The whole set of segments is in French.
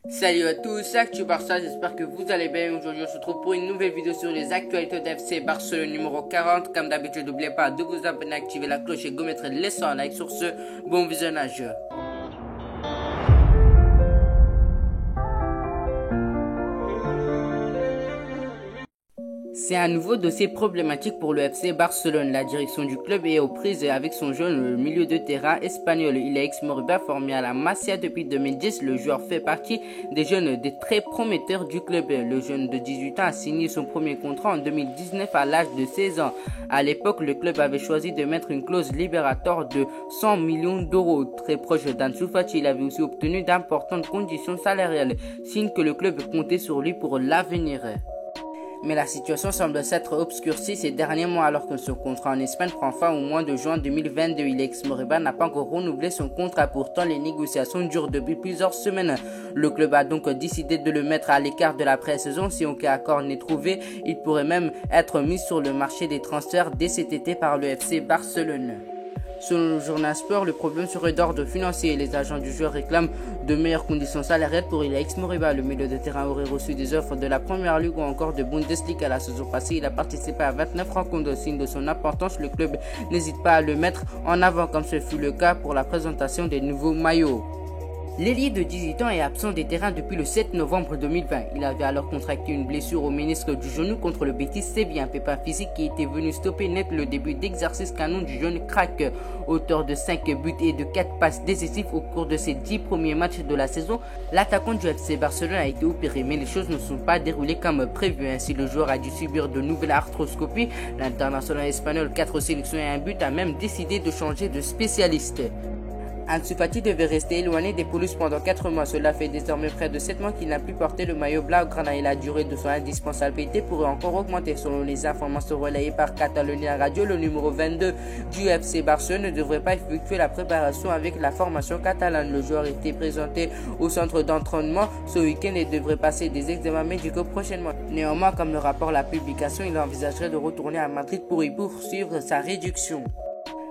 Salut à tous, c'est Actu Barça, j'espère que vous allez bien. Aujourd'hui on se retrouve pour une nouvelle vidéo sur les actualités d'FC Barcelone numéro 40. Comme d'habitude, n'oubliez pas de vous abonner, activer la cloche et de mettre les 100 likes. Sur ce, bon visionnage. C'est un nouveau dossier problématique pour le FC Barcelone. La direction du club est aux prises avec son jeune milieu de terrain espagnol. Il est ex-Moriba, formé à la Masia depuis 2010. Le joueur fait partie des jeunes des très prometteurs du club. Le jeune de 18 ans a signé son premier contrat en 2019 à l'âge de 16 ans. À l'époque, le club avait choisi de mettre une clause libératoire de 100 millions d'euros. Très proche d'Ansu Fati, il avait aussi obtenu d'importantes conditions salariales, signe que le club comptait sur lui pour l'avenir. Mais la situation semble s'être obscurcie ces derniers mois alors que son contrat en Espagne prend fin au mois de juin 2022. Il ex-Moriba n'a pas encore renouvelé son contrat, pourtant les négociations durent depuis plusieurs semaines. Le club a donc décidé de le mettre à l'écart de la pré-saison. Si aucun accord n'est trouvé, il pourrait même être mis sur le marché des transferts dès cet été par le FC Barcelone. Selon le journal Sport, le problème serait d'ordre financier. Les agents du joueur réclament de meilleures conditions salariales pour ex-Moriba. Le milieu de terrain aurait reçu des offres de la Première Ligue ou encore de Bundesliga. La saison passée, il a participé à 29 rencontres. Au signe de son importance, le club n'hésite pas à le mettre en avant, comme ce fut le cas pour la présentation des nouveaux maillots. L'ailier de 18 ans est absent des terrains depuis le 7 novembre 2020. Il avait alors contracté une blessure au ménisque du genou contre le Betis Séville, un pépin physique qui était venu stopper net le début d'exercice canon du jeune crack. Auteur de 5 buts et de 4 passes décisives au cours de ses 10 premiers matchs de la saison, l'attaquant du FC Barcelone a été opéré, mais les choses ne sont pas déroulées comme prévu. Ainsi, le joueur a dû subir de nouvelles arthroscopies. L'international espagnol, 4 sélections et un but, a même décidé de changer de spécialiste. Ansu Fati devait rester éloigné des pelouses pendant 4 mois. Cela fait désormais près de 7 mois qu'il n'a plus porté le maillot blaugrana et la durée de son indispensabilité pourrait encore augmenter. Selon les informations relayées par Catalonia Radio, le numéro 22 du FC Barcelone ne devrait pas effectuer la préparation avec la formation catalane. Le joueur était présenté au centre d'entraînement ce week-end et devrait passer des examens médicaux prochainement. Néanmoins, comme le rapporte la publication, il envisagerait de retourner à Madrid pour y poursuivre sa réduction.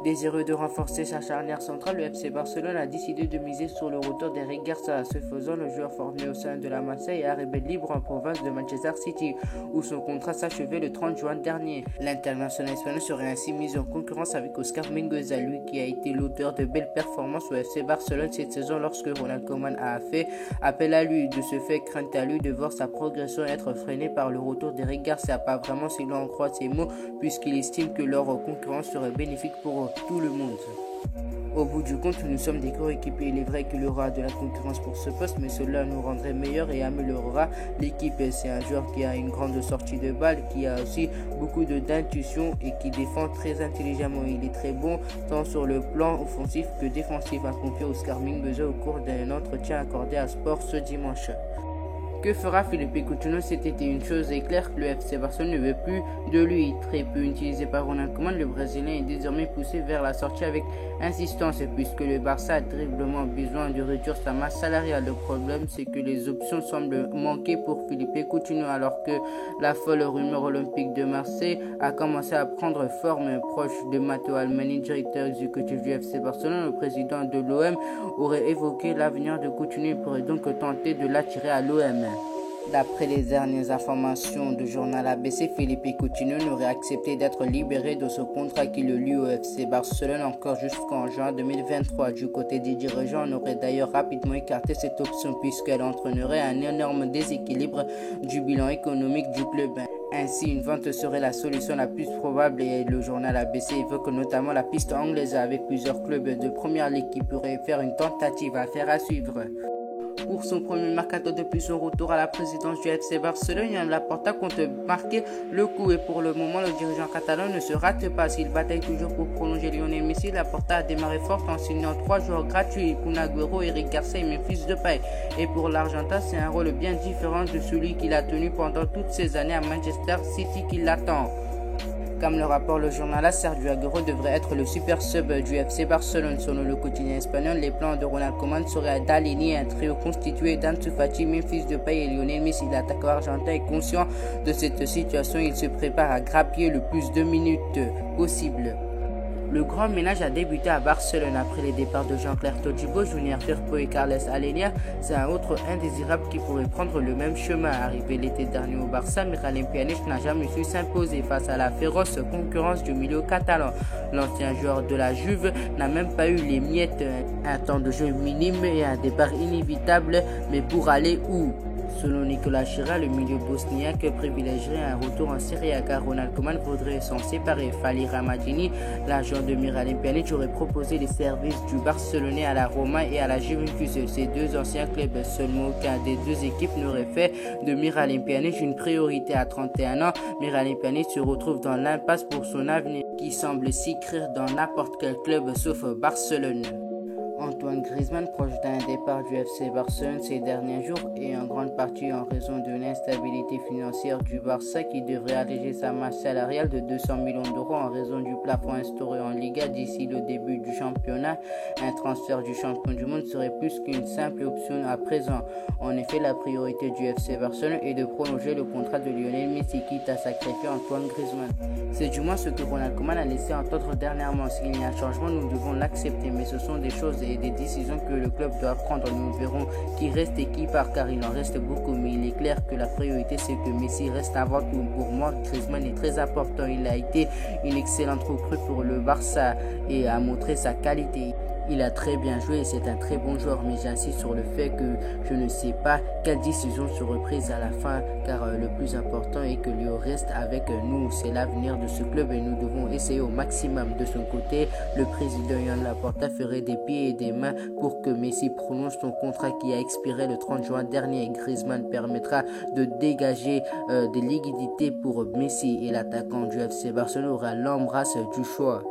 Désireux de renforcer sa charnière centrale, le FC Barcelone a décidé de miser sur le retour d'Eric Garcia. Ce faisant, le joueur formé au sein de la Masia est arrivé libre en province de Manchester City, où son contrat s'achevait le 30 juin dernier. L'international espagnol serait ainsi mis en concurrence avec Oscar Mingueza, lui qui a été l'auteur de belles performances au FC Barcelone cette saison lorsque Ronald Koeman a fait appel à lui. De ce fait, craint à lui de voir sa progression être freinée par le retour d'Eric Garcia. Pas vraiment si l'on en croit ses mots, puisqu'il estime que leur concurrence serait bénéfique pour tout le monde. Au bout du compte, nous sommes des coéquipiers. Il est vrai qu'il y aura de la concurrence pour ce poste, mais cela nous rendrait meilleurs et améliorera l'équipe. C'est un joueur qui a une grande sortie de balle, qui a aussi beaucoup d'intuition et qui défend très intelligemment. Il est très bon tant sur le plan offensif que défensif, a confié Oscar Mingueza au cours d'un entretien accordé à Sport ce dimanche. Que fera Philippe Coutinho cet été? Une chose est claire, le FC Barcelone ne veut plus de lui. Très peu utilisé par Ronald Koeman, le Brésilien est désormais poussé vers la sortie avec insistance puisque le Barça a terriblement besoin de réduire sa masse salariale. Le problème, c'est que les options semblent manquer pour Philippe Coutinho alors que la folle rumeur olympique de Marseille a commencé à prendre forme. Proche de Matteo Almani, directeur exécutif du FC Barcelone, le président de l'OM aurait évoqué l'avenir de Coutinho et pourrait donc tenter de l'attirer à l'OM. D'après les dernières informations du journal ABC, Philippe Coutinho n'aurait accepté d'être libéré de ce contrat qui le lie au FC Barcelone encore jusqu'en juin 2023. Du côté des dirigeants, on aurait d'ailleurs rapidement écarté cette option puisqu'elle entraînerait un énorme déséquilibre du bilan économique du club. Ainsi, une vente serait la solution la plus probable et le journal ABC évoque notamment la piste anglaise avec plusieurs clubs de première ligue qui pourraient faire une tentative à faire à suivre. Pour son premier mercato depuis son retour à la présidence du FC Barcelone, Joan Laporta compte marquer le coup et pour le moment le dirigeant catalan ne se rate pas. S'il bataille toujours pour prolonger Lionel Messi, Laporta a démarré fort en signant 3 joueurs gratuits, Kun Agüero, Eric Garcia et Memphis Depay. Et pour l'Argentin, c'est un rôle bien différent de celui qu'il a tenu pendant toutes ces années à Manchester City qui l'attend. Comme le rapporte le journal, Sergio Agüero devrait être le super sub du FC Barcelone. Selon le quotidien espagnol, les plans de Ronald Koeman seraient d'aligner un trio constitué d'Ansu Fati, Memphis Depay et Lionel Messi. L'attaquant argentin est conscient de cette situation. Il se prépare à grappiller le plus de minutes possible. Le grand ménage a débuté à Barcelone après les départs de Jean-Claire Todibo, Junior Firpo et Carles Alenia. C'est un autre indésirable qui pourrait prendre le même chemin. Arrivé l'été dernier au Barça, Miralem Pjanic n'a jamais su s'imposer face à la féroce concurrence du milieu catalan. L'ancien joueur de la Juve n'a même pas eu les miettes, un temps de jeu minime et un départ inévitable, mais pour aller où? Selon Nicolas Chira, le milieu bosniaque privilégierait un retour en Serie A car Ronald Koeman voudrait s'en séparer. Fali Ramadini, l'agent de Miralem Pjanic, aurait proposé les services du Barcelonais à la Roma et à la Juventus. Ces deux anciens clubs, seulement aucun des deux équipes n'aurait fait de Miralem Pjanic une priorité. À 31 ans, Miralem Pjanic se retrouve dans l'impasse pour son avenir qui semble s'écrire dans n'importe quel club sauf Barcelone. Antoine Griezmann, proche d'un départ du FC Barcelone ces derniers jours et en grande partie en raison de l'instabilité financière du Barça qui devrait alléger sa masse salariale de 200 millions d'euros en raison du plafond instauré en Liga d'ici le début du championnat. Un transfert du champion du monde serait plus qu'une simple option à présent. En effet, la priorité du FC Barcelone est de prolonger le contrat de Lionel Messi, quitte à sacrifier Antoine Griezmann. C'est du moins ce que Ronald Koeman a laissé entendre dernièrement. S'il y a un changement, nous devons l'accepter, mais ce sont des choses et des décisions que le club doit prendre. Nous verrons qui reste et qui part car il en reste beaucoup, mais il est clair que la priorité c'est que Messi reste avant tout. Pour moi, Griezmann est très important. Il a été une excellente recrue pour le Barça et a montré sa qualité. Il a très bien joué et c'est un très bon joueur, mais j'insiste sur le fait que je ne sais pas quelle décision sera prise à la fin, car le plus important est que Léo reste avec nous. C'est l'avenir de ce club et nous devons essayer au maximum. De son côté, le président Joan Laporta ferait des pieds et des mains pour que Messi prolonge son contrat qui a expiré le 30 juin dernier. Griezmann permettra de dégager des liquidités pour Messi et l'attaquant du FC Barcelone aura l'embrasse du choix.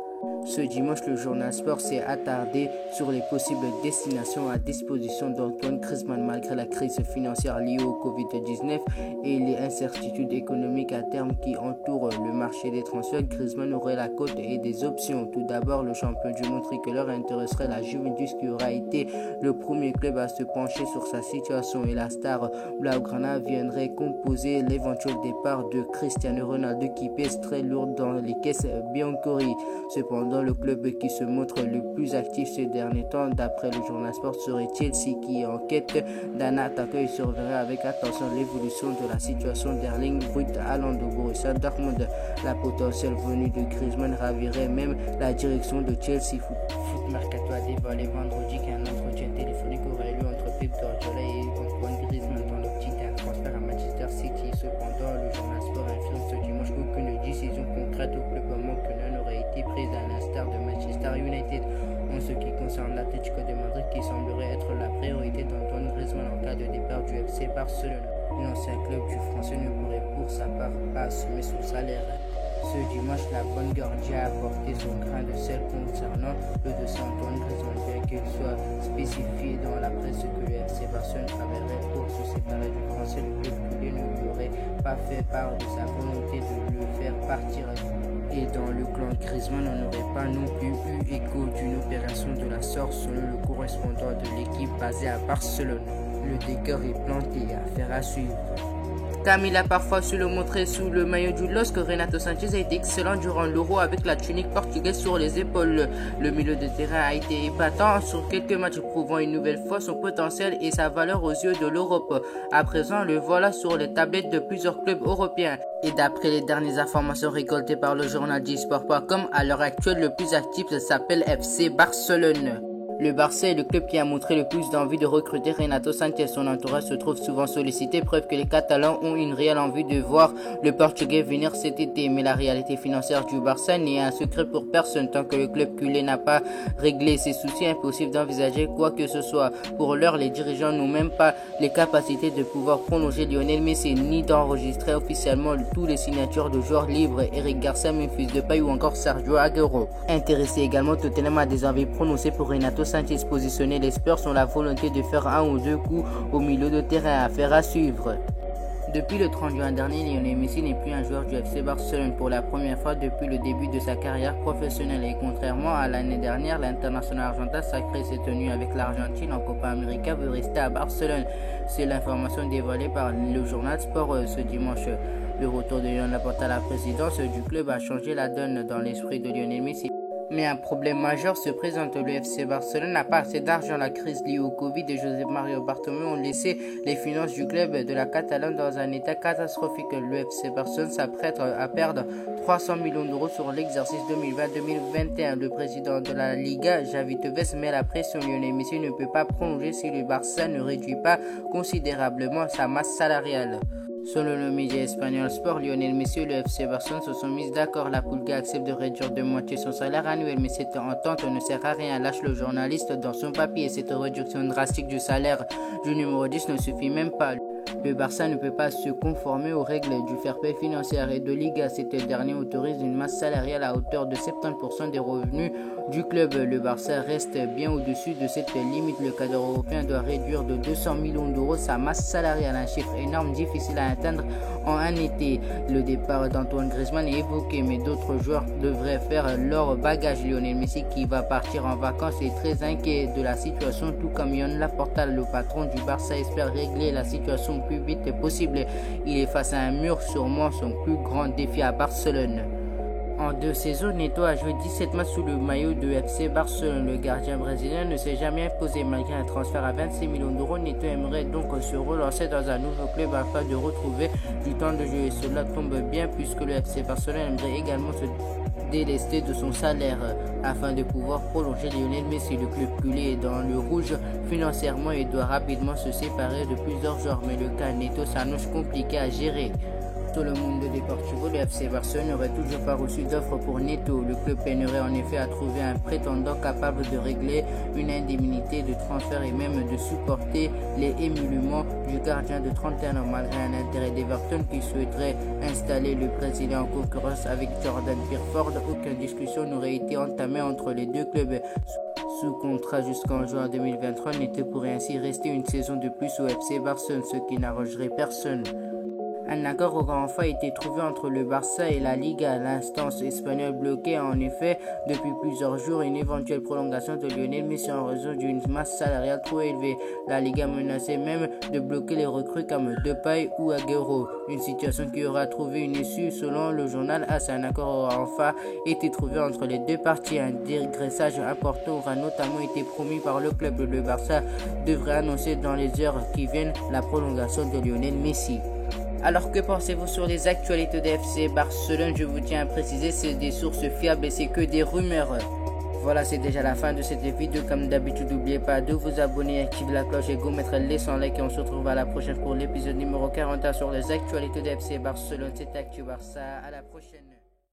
Ce dimanche, le journal Sport s'est attardé sur les possibles destinations à disposition d'Antoine Griezmann malgré la crise financière liée au Covid-19 et les incertitudes économiques à terme qui entourent le marché des transferts. Griezmann aurait la cote et des options. Tout d'abord, le champion du monde tricolore intéresserait la Juventus qui aura été le premier club à se pencher sur sa situation et la star Blaugrana viendrait composer l'éventuel départ de Cristiano Ronaldo qui pèse très lourd dans les caisses bianconeri. Cependant, le club qui se montre le plus actif ces derniers temps, d'après le journal Sport, serait Chelsea qui est en quête d'un attaquant et surveillerait avec attention l'évolution de la situation d'Erling Braut Haaland au Borussia Dortmund. La potentielle venue de Griezmann ravirait même la direction de Chelsea. Foot Mercato a dévoilé vendredi qu'un entretien téléphonique aurait lieu entre Pep Guardiola et Antoine Griezmann dans l'optique d'un transfert à Manchester City. Cependant, le journal Sport affirme ce dimanche qu'aucune décision concrète au club manquenant n'aurait été prise à l'instar de Manchester United. En ce qui concerne l'Atlético de Madrid qui semblerait être la priorité d'Antoine Griezmann en cas de départ du FC Barcelone. L'ancien club du Français ne pourrait pour sa part pas assumer son salaire. Ce dimanche, la bonne Guardia a apporté son grain de sel concernant le dossier Antoine Griezmann, bien qu'il soit spécifié dans la presse que le FC Barcelone travaillerait pour se séparer du Français. Le club poulet ne lui aurait pas fait part de sa volonté de le faire partir. Et dans le clan Griezmann, on n'aurait pas non plus eu écho d'une opération de la sorte selon le correspondant de l'équipe basée à Barcelone. Le décor est planté, affaire à suivre. Camille a parfois su le montrer sous le maillot du LOSC. Renato Sanchez a été excellent durant l'Euro avec la tunique portugaise sur les épaules. Le milieu de terrain a été épatant sur quelques matchs, prouvant une nouvelle fois son potentiel et sa valeur aux yeux de l'Europe. À présent, le voilà sur les tablettes de plusieurs clubs européens. Et d'après les dernières informations récoltées par le journal dsport.com, à l'heure actuelle, le plus actif s'appelle FC Barcelone. Le Barça est le club qui a montré le plus d'envie de recruter Renato Sanchez. Son entourage se trouve souvent sollicité, preuve que les Catalans ont une réelle envie de voir le Portugais venir cet été. Mais la réalité financière du Barça n'est un secret pour personne. Tant que le club culé n'a pas réglé ses soucis, impossible d'envisager quoi que ce soit. Pour l'heure, les dirigeants n'ont même pas les capacités de pouvoir prolonger Lionel Messi, ni d'enregistrer officiellement tous les signatures de joueurs libres, Eric Garcia, Memphis Depay ou encore Sergio Aguero. Intéressé également, Tottenham a des envies prononcées pour Renato Sanchez. Positionner les Spurs ont la volonté de faire un ou deux coups au milieu de terrain, à faire à suivre. Depuis le 30 juin dernier, Lionel Messi n'est plus un joueur du FC Barcelone pour la première fois depuis le début de sa carrière professionnelle. Et contrairement à l'année dernière, l'international argentin sacré s'est tenu avec l'Argentine en Copa América veut rester à Barcelone. C'est l'information dévoilée par le journal Sport ce dimanche. Le retour de Joan Laporta à la présidence du club a changé la donne dans l'esprit de Lionel Messi. Mais un problème majeur se présente. Le FC Barcelone n'a pas assez d'argent. La crise liée au Covid et José Mario Bartomeu ont laissé les finances du club de la Catalogne dans un état catastrophique. Le FC Barcelone s'apprête à perdre 300 millions d'euros sur l'exercice 2020-2021. Le président de la Liga, Xavi Tebas, met la pression. Lionel Messi ne peut pas prolonger si le Barça ne réduit pas considérablement sa masse salariale. Selon le média espagnol Sport, Lionel Messi et le FC Barcelone se sont mis d'accord. La Pulga accepte de réduire de moitié son salaire annuel, mais cette entente ne sert à rien, lâche le journaliste dans son papier. Cette réduction drastique du salaire du numéro 10 ne suffit même pas. Le Barça ne peut pas se conformer aux règles du fair play financier et de Liga. Cet dernier autorise une masse salariale à hauteur de 70% des revenus du club. Le Barça reste bien au-dessus de cette limite. Le cadre européen doit réduire de 200 millions d'euros sa masse salariale, un chiffre énorme, difficile à atteindre en un été. Le départ d'Antoine Griezmann est évoqué, mais d'autres joueurs devraient faire leur bagage. Lionel Messi, qui va partir en vacances, est très inquiet de la situation, tout comme Joan Laporta, le patron du Barça, espère régler la situation le plus vite possible. Il est face à un mur, sûrement son plus grand défi à Barcelone. En 2 saisons, Neto a joué 17 matchs sous le maillot de FC Barcelone. Le gardien brésilien ne s'est jamais imposé malgré un transfert à 26 millions d'euros. Neto aimerait donc se relancer dans un nouveau club afin de retrouver du temps de jeu. Et cela tombe bien puisque le FC Barcelone aimerait également se délester de son salaire afin de pouvoir prolonger Lionel Messi. Le club culé est dans le rouge financièrement et doit rapidement se séparer de plusieurs joueurs, mais le cas Neto s'annonce compliqué à gérer. Sur le Mundo Deportivo, le FC Barcelone n'aurait toujours pas reçu d'offre pour Neto. Le club peinerait en effet à trouver un prétendant capable de régler une indemnité de transfert et même de supporter les émoluments du gardien de 31 ans, malgré un intérêt d'Everton qui souhaiterait installer le Brésilien en concurrence avec Jordan Pickford. Aucune discussion n'aurait été entamée entre les deux clubs. Sous contrat jusqu'en juin 2023, Neto pourrait ainsi rester une saison de plus au FC Barcelone, ce qui n'arrangerait personne. Un accord aurait enfin été trouvé entre le Barça et la Liga. L'instance espagnole bloquait en effet depuis plusieurs jours une éventuelle prolongation de Lionel Messi en raison d'une masse salariale trop élevée. La Liga menaçait même de bloquer les recrues comme Depay ou Agüero. Une situation qui aura trouvé une issue selon le journal AS. Un accord aura enfin été trouvé entre les deux parties. Un dégraissage important aura notamment été promis par le club. Le Barça devrait annoncer dans les heures qui viennent la prolongation de Lionel Messi. Alors que pensez-vous sur les actualités de FC Barcelone? Je vous tiens à préciser, c'est des sources fiables et c'est que des rumeurs. Voilà, c'est déjà la fin de cette vidéo. Comme d'habitude, n'oubliez pas de vous abonner, activer la cloche et go mettre les 100 likes et on se retrouve à la prochaine pour l'épisode numéro 41 sur les actualités de FC Barcelone. C'était Actu Barça, à la prochaine.